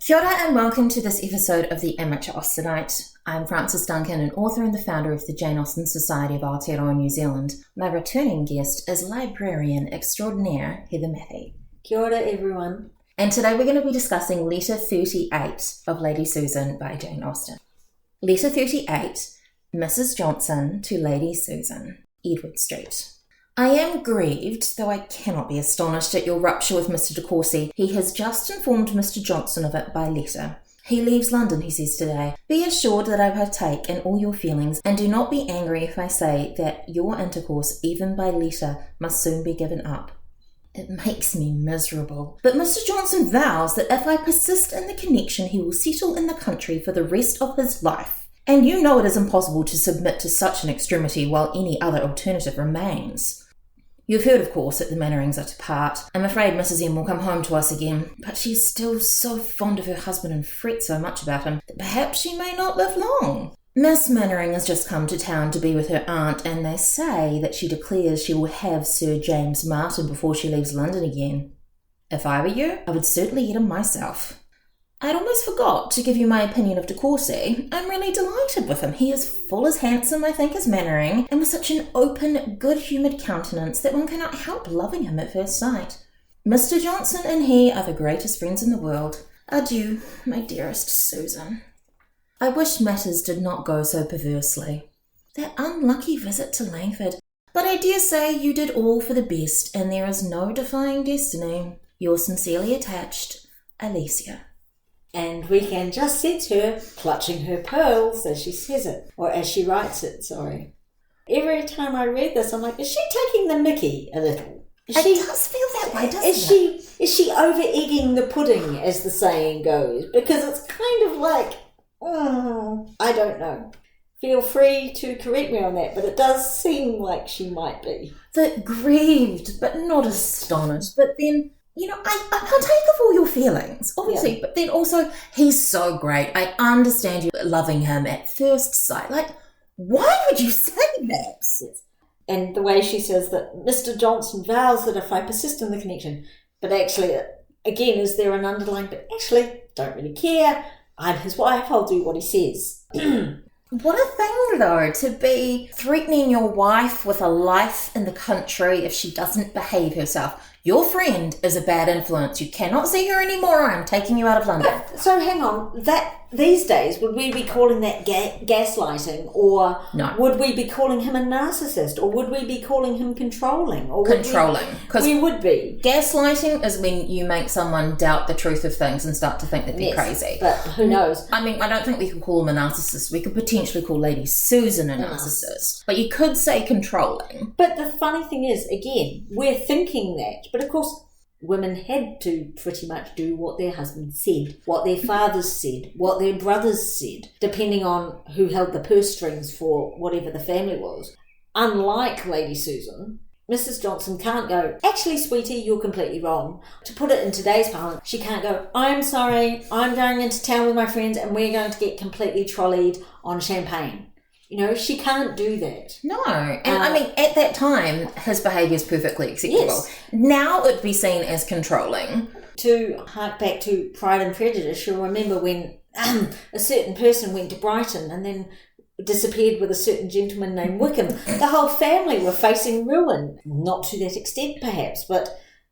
Kia ora and welcome to this episode of the Amateur Austenite. I'm Frances Duncan, an author and the founder of the Jane Austen Society of Aotearoa New Zealand. My returning guest is librarian extraordinaire Heather Matthey. Kia ora everyone. And today we're going to be discussing Letter 38 of Lady Susan by Jane Austen. Letter 38, Mrs. Johnson to Lady Susan, Edward Street. I am grieved, though I cannot be astonished at your rupture with Mr. de Courcy. He has just informed Mr. Johnson of it by letter. He leaves London, he says today. Be assured that I partake in all your feelings, and do not be angry if I say that your intercourse, even by letter, must soon be given up. It makes me miserable. But Mr. Johnson vows that if I persist in the connection, he will settle in the country for the rest of his life. And you know it is impossible to submit to such an extremity while any other alternative remains. You've heard, of course, that the Manwarings are to part. I'm afraid Mrs. M will come home to us again, but she is still so fond of her husband and frets so much about him that perhaps she may not live long. Miss Manwaring has just come to town to be with her aunt, and they say that she declares she will have Sir James Martin before she leaves London again. If I were you, I would certainly get him myself. I'd almost forgot to give you my opinion of de Courcy. I'm really delighted with him. He is full as handsome, I think, as Manwaring, and with such an open, good-humoured countenance that one cannot help loving him at first sight. Mr. Johnson and he are the greatest friends in the world. Adieu, my dearest Susan. I wish matters did not go so perversely. That unlucky visit to Langford. But I dare say you did all for the best, and there is no defying destiny. Yours sincerely attached, Ayesha. And we can just sense her clutching her pearls as she says it, or as she writes it, sorry. Every time I read this, I'm like, is she taking the mickey a little? It does feel that way, doesn't it? Is she over-egging the pudding, as the saying goes? Because it's kind of like, I don't know. Feel free to correct me on that, but it does seem like she might be. That grieved, but not astonished, but then... You know, I partake of all your feelings, obviously, But then also, he's so great. I understand you loving him at first sight. Like, why would you say that? Yes. And the way she says that Mr. Johnson vows that if I persist in the connection, but actually, again, is there an underlying, but actually, don't really care. I'm his wife, I'll do what he says. What a thing, though, to be threatening your wife with a life in the country if she doesn't behave herself. Your friend is a bad influence. You cannot see her anymore. I'm taking you out of London. So hang on. These days, would we be calling that gaslighting? Or no. Would we be calling him a narcissist? Or would we be calling him controlling? Or controlling. We would be. Gaslighting is when you make someone doubt the truth of things and start to think that they're crazy. But who knows? I mean, I don't think we could call him a narcissist. We could potentially call Lady Susan a narcissist. But you could say controlling. But the funny thing is, again, we're thinking that. But of course, women had to pretty much do what their husbands said, what their fathers said, what their brothers said, depending on who held the purse strings for whatever the family was. Unlike Lady Susan, Mrs. Johnson can't go, actually, sweetie, you're completely wrong. To put it in today's parlance, she can't go, I'm sorry, I'm going into town with my friends and we're going to get completely trolleyed on champagne. You know, she can't do that. No. And I mean, at that time, his behaviour is perfectly acceptable. Yes. Now it'd be seen as controlling. To hark back to Pride and Prejudice, you'll remember when a certain person went to Brighton and then disappeared with a certain gentleman named Wickham. The whole family were facing ruin. Not to that extent, perhaps, but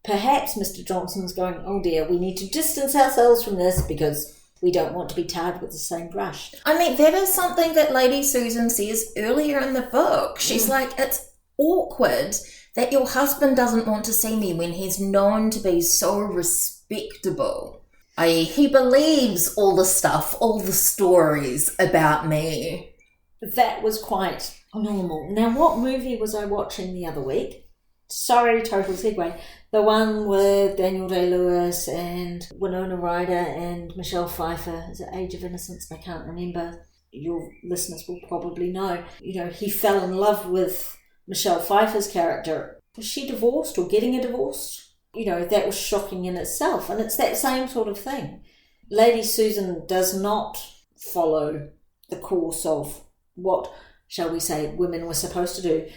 perhaps Mr. Johnson's going, oh dear, we need to distance ourselves from this because... we don't want to be tarred with the same brush. I mean, that is something that Lady Susan says earlier in the book. She's like, it's awkward that your husband doesn't want to see me when he's known to be so respectable. He believes all the stuff, all the stories about me. That was quite normal. Now, what movie was I watching the other week? Sorry, total segue. The one with Daniel Day-Lewis and Winona Ryder and Michelle Pfeiffer. Is it Age of Innocence? I can't remember. Your listeners will probably know. You know, he fell in love with Michelle Pfeiffer's character. Was she divorced or getting a divorce? You know, that was shocking in itself. And it's that same sort of thing. Lady Susan does not follow the course of what, shall we say, women were supposed to do.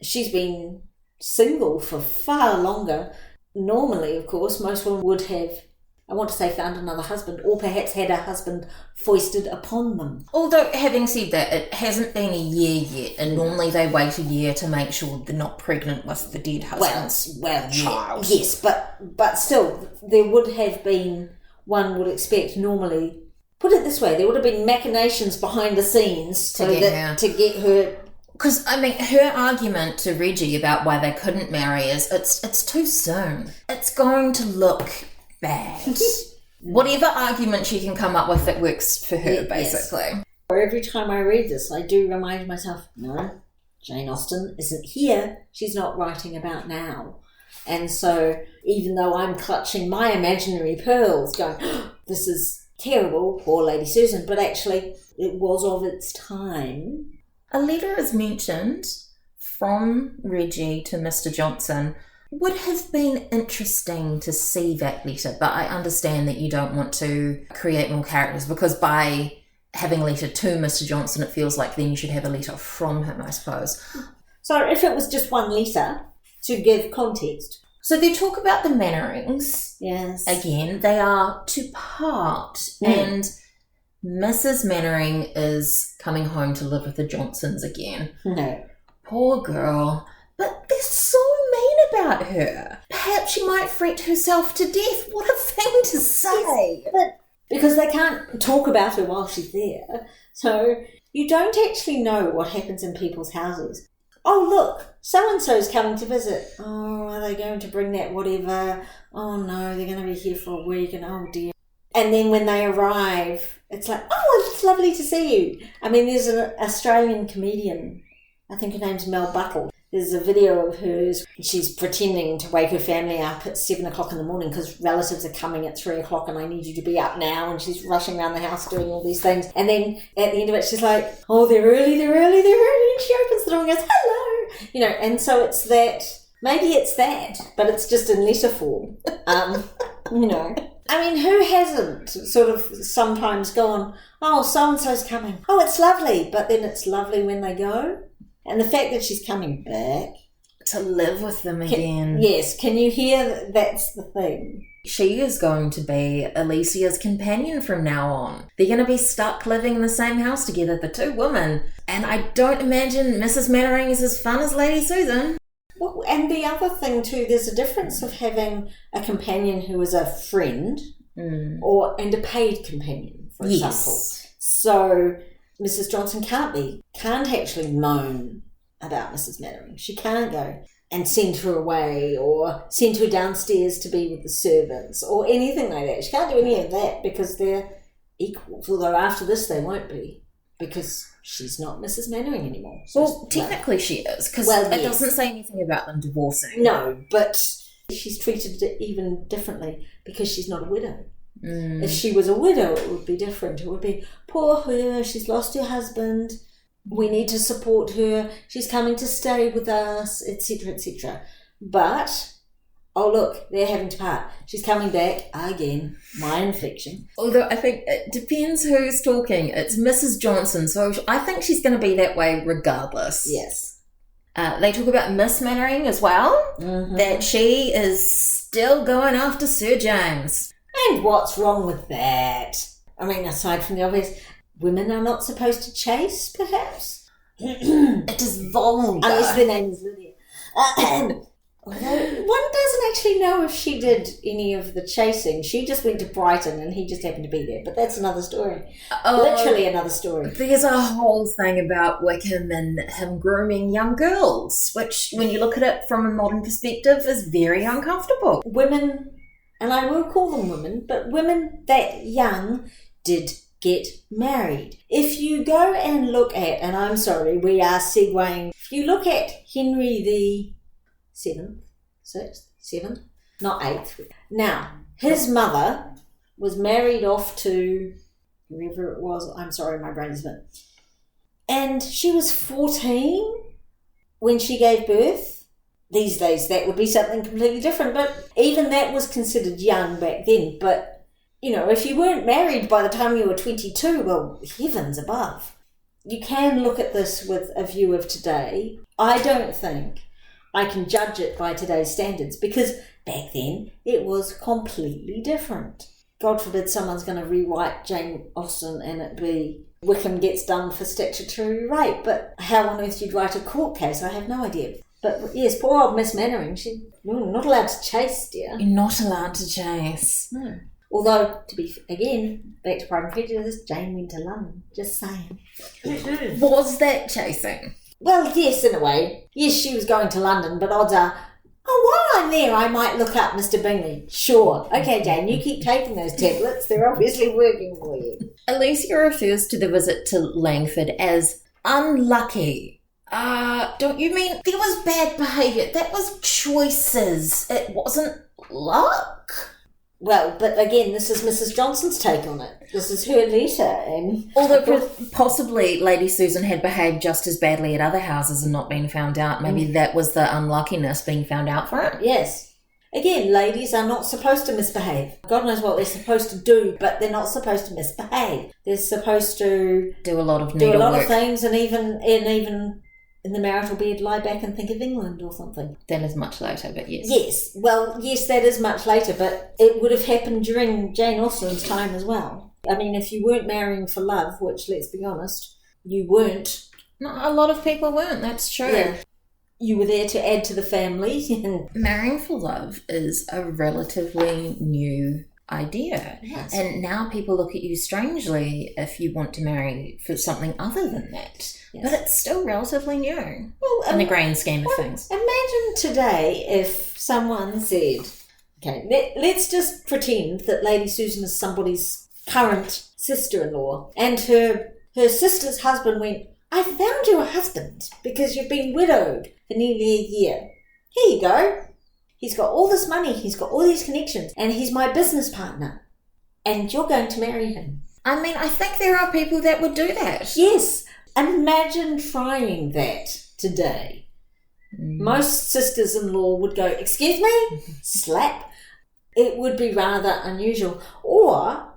She's been single for far longer. Normally, of course, most women would have I want to say found another husband, or perhaps had a husband foisted upon them. Although, having said that, it hasn't been a year yet, and normally they wait a year to make sure they're not pregnant with the dead husband's child. Yes, but still, there would have been, one would expect normally, put it this way, there would have been machinations behind the scenes to get her. Because, I mean, her argument to Reggie about why they couldn't marry is it's too soon. It's going to look bad. Whatever argument she can come up with that works for her, basically. Yes. Every time I read this, I do remind myself, no, Jane Austen isn't here. She's not writing about now. And so, even though I'm clutching my imaginary pearls, going, oh, this is terrible, poor Lady Susan, but actually, it was of its time. A letter is mentioned from Reggie to Mr. Johnson. Would have been interesting to see that letter, but I understand that you don't want to create more characters, because by having a letter to Mr. Johnson, it feels like then you should have a letter from him, I suppose. So if it was just one letter to give context. So they talk about the Manwarings. Yes. Again, they are to part, and Mrs. Manwaring is coming home to live with the Johnsons again. No. Poor girl. But they're so mean about her. Perhaps she might fret herself to death. What a thing to say. Yes, but because they can't talk about her while she's there. So you don't actually know what happens in people's houses. Oh, look, so-and-so's coming to visit. Oh, are they going to bring that whatever? Oh, no, they're going to be here for a week, and oh, dear. And then when they arrive, it's like, oh, it's lovely to see you. I mean, there's an Australian comedian, I think her name's Mel Buckle. There's a video of hers. She's pretending to wake her family up at 7 o'clock in the morning because relatives are coming at 3 o'clock and I need you to be up now. And she's rushing around the house doing all these things. And then at the end of it, she's like, oh, they're early. And she opens the door and goes, hello. You know, and so it's that. Maybe it's that, but it's just in letter form. You know. I mean, who hasn't sort of sometimes gone, oh, so-and-so's coming. Oh, it's lovely. But then it's lovely when they go. And the fact that she's coming back. To live with them again. Yes, can you hear that's the thing? She is going to be Alicia's companion from now on. They're going to be stuck living in the same house together, the two women. And I don't imagine Mrs. Manwaring is as fun as Lady Susan. Well, and the other thing too, there's a difference of having a companion who is a friend and a paid companion, for example. So Mrs. Johnson can't actually moan about Mrs. Manwaring. She can't go and send her away or send her downstairs to be with the servants or anything like that. She can't do any of that because they're equals, although after this they won't be because she's not Mrs. Manwaring anymore. So well, technically she is, because it doesn't say anything about them divorcing. No, but she's treated even differently because she's not a widow. If she was a widow, it would be different. It would be, poor her, she's lost her husband, we need to support her, she's coming to stay with us, etc., etc. But, oh look, they're having to part. She's coming back again. My inflection. Although I think it depends who's talking. It's Mrs. Johnson, so I think she's going to be that way regardless. Yes. They talk about Miss Manwaring as well, that she is still going after Sir James. And what's wrong with that? I mean, aside from the obvious, women are not supposed to chase, perhaps? It is vulgar. Unless their name is Lydia. One doesn't actually know if she did any of the chasing. She just went to Brighton and he just happened to be there. But that's another story. Literally another story. There's a whole thing about Wickham and him grooming young girls, which, when you look at it from a modern perspective, is very uncomfortable. Women, and I will call them women, but women that young did get married. If you go and look at, and I'm sorry, we are segueing, if you look at Henry the 7th, not 8th. Now, his mother was married off to whoever it was. I'm sorry, my brain is bit. And she was 14 when she gave birth. These days, that would be something completely different. But even that was considered young back then. But, you know, if you weren't married by the time you were 22, well, heavens above. You can look at this with a view of today. I don't think I can judge it by today's standards because back then it was completely different. God forbid someone's going to rewrite Jane Austen and it be Wickham gets done for statutory rape, but how on earth you'd write a court case, I have no idea. But yes, poor old Miss Mannering, she's not allowed to chase, dear. You're not allowed to chase. No. Although, again, back to Pride and Prejudice, Jane went to London. Just saying. Was that chasing? Well, yes, in a way. Yes, she was going to London, but odds are, while I'm there, I might look up Mr. Bingley. Sure. Okay, Jane, you keep taking those tablets. They're obviously working for you. Alicia refers to the visit to Langford as unlucky. Don't you mean there was bad behaviour? That was choices. It wasn't luck. Well, but again, this is Mrs. Johnson's take on it. This is her letter. And although possibly Lady Susan had behaved just as badly at other houses and not been found out, maybe that was the unluckiness, being found out for it. Yes. Again, ladies are not supposed to misbehave. God knows what they're supposed to do, but they're not supposed to misbehave. They're supposed to do a lot of things, and even in the marital bed, lie back and think of England or something. That is much later, but yes. Yes, well, yes, that is much later, but it would have happened during Jane Austen's time as well. I mean, if you weren't marrying for love, which, let's be honest, you weren't. No, a lot of people weren't, that's true. Yeah. You were there to add to the family. Marrying for love is a relatively new idea. Yes. And now people look at you strangely if you want to marry for something other than that. Yes. But it's still relatively new in the grand scheme of things. Imagine today if someone said, okay, let's just pretend that Lady Susan is somebody's current sister-in-law, and her sister's husband went, I found you a husband because you've been widowed for nearly a year. Here you go. He's got all this money, he's got all these connections, and he's my business partner. And you're going to marry him. I mean, I think there are people that would do that. Yes. Imagine trying that today. Most sisters-in-law would go, excuse me? Slap. It would be rather unusual. Or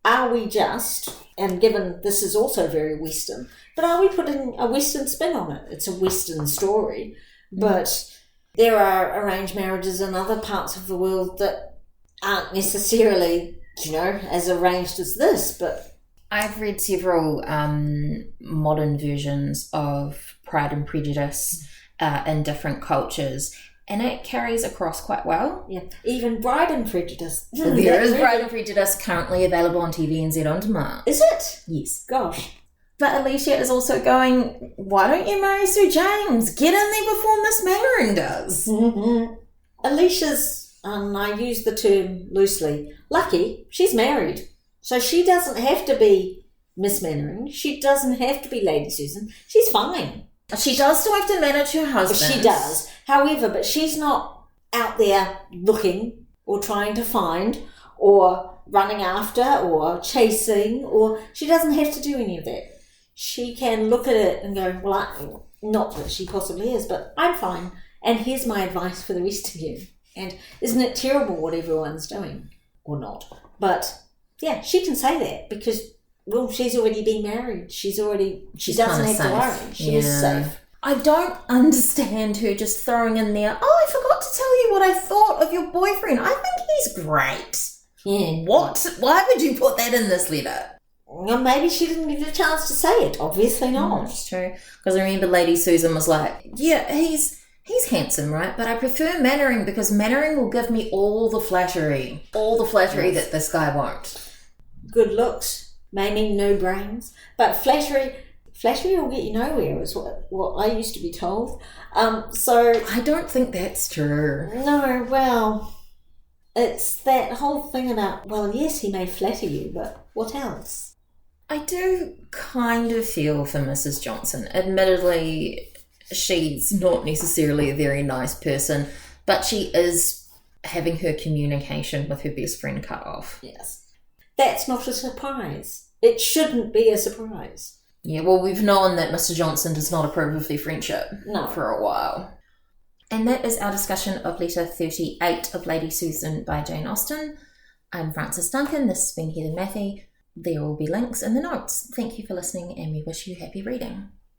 are we just, and given this is also very Western, but are we putting a Western spin on it? It's a Western story, but there are arranged marriages in other parts of the world that aren't necessarily, as arranged as this, but I've read several modern versions of Pride and Prejudice in different cultures, and it carries across quite well. Yeah, even Bride and Prejudice. There is Bride and Prejudice currently available on TVNZ On Demand. Is it? Yes. Gosh. But Ayesha is also going, why don't you marry Sir James? Get in there before Miss Manwaring does. Mm-hmm. Alicia's, I use the term loosely, lucky. She's married. So she doesn't have to be Miss Manwaring. She doesn't have to be Lady Susan. She's fine. She does still have to manage her husband. She does. However, but she's not out there looking or trying to find or running after or chasing, or she doesn't have to do any of that. She can look at it and go, well, not that she possibly is, but I'm fine. And here's my advice for the rest of you. And isn't it terrible what everyone's doing? Or not. But yeah, she can say that because, well, she's already been married. She doesn't have to worry. She is safe. I don't understand her just throwing in there, I forgot to tell you what I thought of your boyfriend. I think he's great. Yeah. What? Why would you put that in this letter? Well, maybe she didn't get a chance to say it. Obviously not. That's true. Because I remember Lady Susan was like, yeah, he's handsome, right? But I prefer Mannering because Mannering will give me all the flattery that this guy won't. Good looks, maybe no brains, but flattery will get you nowhere is what I used to be told. So I don't think that's true. No, well, it's that whole thing about, well, yes, he may flatter you, but what else? I do kind of feel for Mrs. Johnson. Admittedly, she's not necessarily a very nice person, but she is having her communication with her best friend cut off. Yes. That's not a surprise. It shouldn't be a surprise. Yeah, well, we've known that Mr. Johnson does not approve of their friendship for a while. And that is our discussion of letter 38 of Lady Susan by Jane Austen. I'm Frances Duncan. This has been Heather Matthew. There will be links in the notes. Thank you for listening, and we wish you happy reading.